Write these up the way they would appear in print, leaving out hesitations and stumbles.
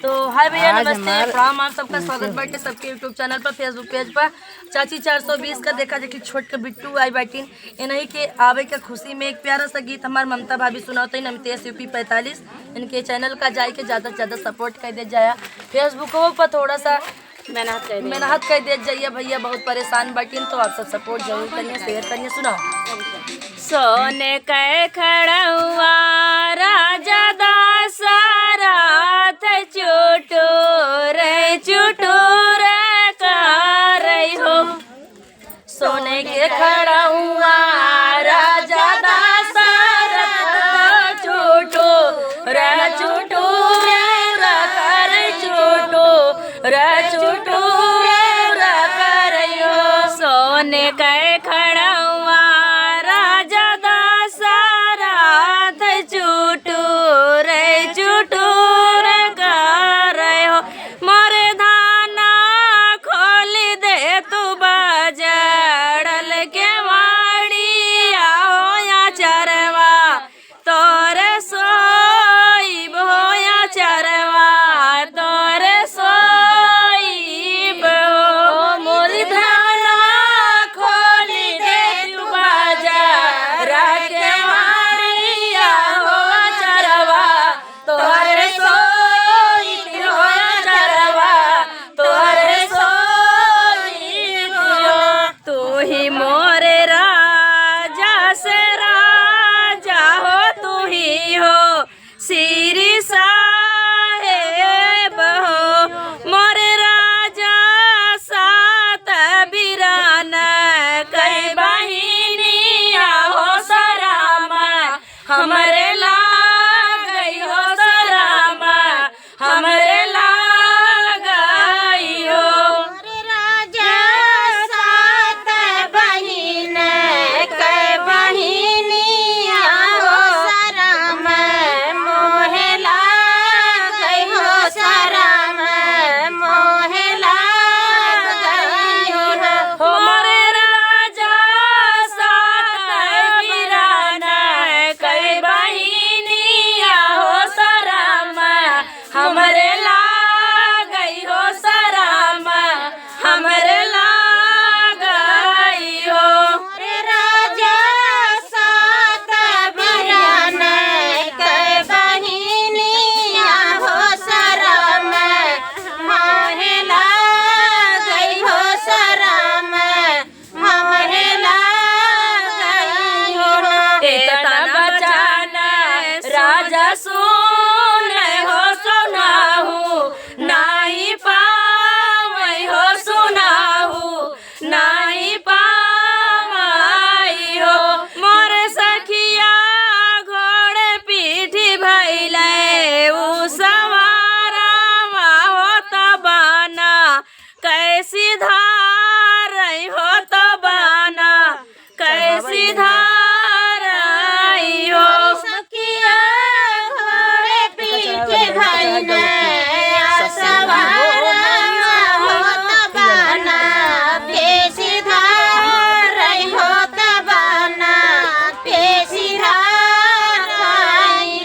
तो हाय भैया, नमस्ते, प्रणाम। आप सबका स्वागत बाटे सबके यूट्यूब चैनल पर, फेसबुक पेज पर। चाची 420 का देखा देखी छोट के बिट्टू आई बैठीन इन्हीं के आवे के खुशी में एक प्यारा सा गीत हमार ममता भाभी सुनाते हैं। नमतेश यूपी 45 इनके चैनल का जाए के ज़्यादा से ज़्यादा सपोर्ट कर दे जाया। फेसबुकों पर थोड़ा सा मेहनत कर दे जाइए भैया, बहुत परेशान बैठीन। तो आप सब सपोर्ट जरूर करिए, शेयर करिए। सुनाओ। सोने कै खड़ा हुआ राजा दासराथ चुटूर चुटूर कर हो। सोने के खड़ा हुआ राजा दासरथ चुटूर चुटूर कर चुटूर चुटूर कर हो। सोने कै खड़ा हुआ राजा दासराथ चुटूर चुटूर कर हो। मोरे धाना खोली दे तू बजड़ल के वाड़िया हो या चरवा तोरे सोईब हो या चरवा तोरे सोईब हो। मोरी धाना खोली दे तू बाजार के मारिया हो चरवा तोहरे सोई हो चरवा तोहरे सोई हो। तू ही मोरे राजा से राजा हो, तू ही हो श्री साहेब हो। मोरे राजा सात बिरान कई बहिनिया हो सरामा हमरे लागई हो सरामा हमरे लागई हो। राजा सात बहिन कै बहिनिया हो शरम मोहे लागई हो शरम मोहे लागई हो। मोरे राजा सात बिरान कई बहिनिया हो सराम हमरे लागई हो सराम हमरे लागई हो। राजा सात बिरान कै बहिनिया हो शरम मोहे लागई हो शरम मोहे लागई हो। इतना बचान राजा सुन हो सुनाहू नाई पावई हो सुनाहू नाई पावई हो। मोर सखिया घोड़े पीठी भैले उ सवारावा हो तबाना कैसी धार हो तबाना कैसी धार हो। सखिया घोड़े पीछे भैन सवार होत बना पेशी धार होत बना पेशी धार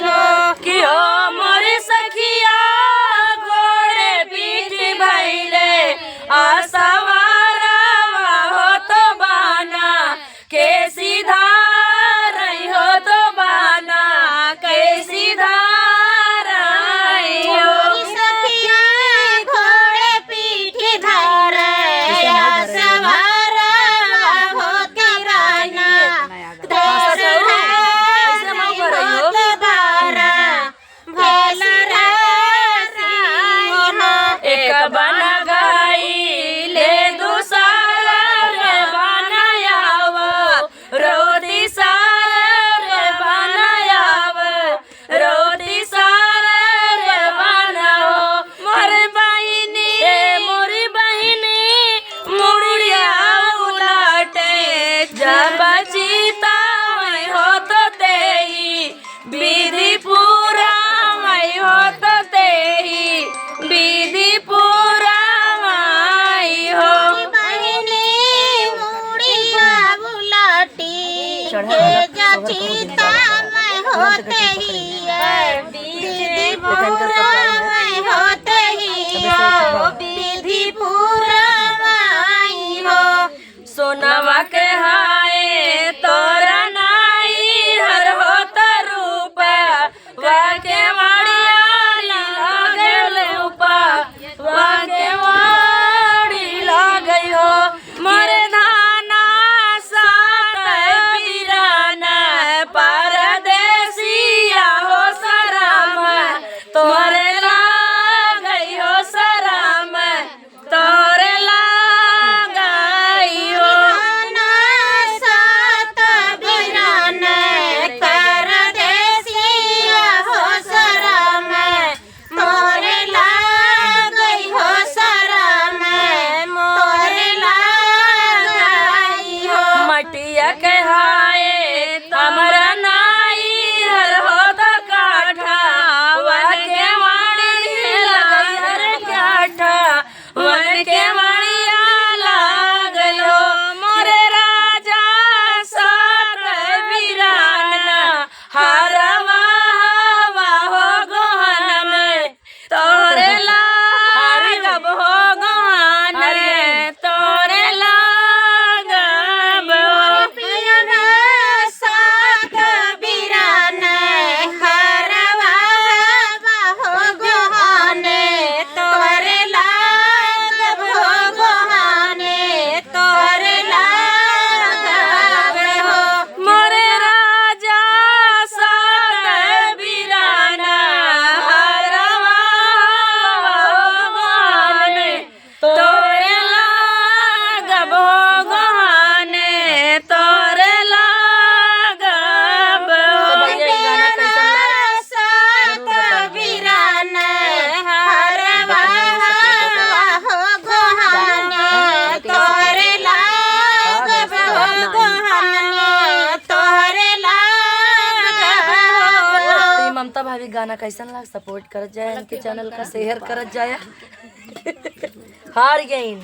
हो। कि हो के वाड़िया लागल ऊपर वा के वाड़ी लागई हो मोरे धाना सात बीरान परदेसिया हो शरम तोरे लागई हो शरम तोरे लागई हो ना सात बिरान कर देसिया हो शरम मोरे लागई हो शरम मोरे लागई हो मटिया के हाय हमरा नाई हर हो तो काठा वन के वाणी लगई हर काठा वन के वाणिया लागलो मोरे राजा सात बीरान हरवा हवा हो गोहन में तोरे लागब हो गोहन तोरे लागब हो पियरा सात बिरान हरवा हो गोहाने तोरे लागब हो गोहाने तोरे लागब हो मोरे राजा सात बीरान हरवा गोहाने तोरे लागब हो गोहाने तोरे लागब हो सात बिरान हरवा हो गोहाने तोरे लागब हो गोहाने तोरे लागब हो तो ये ममता भाभी गाना कैसन लगा सपोर्ट करत जाए इनके चैनल का शेयर करत जाए हार गईन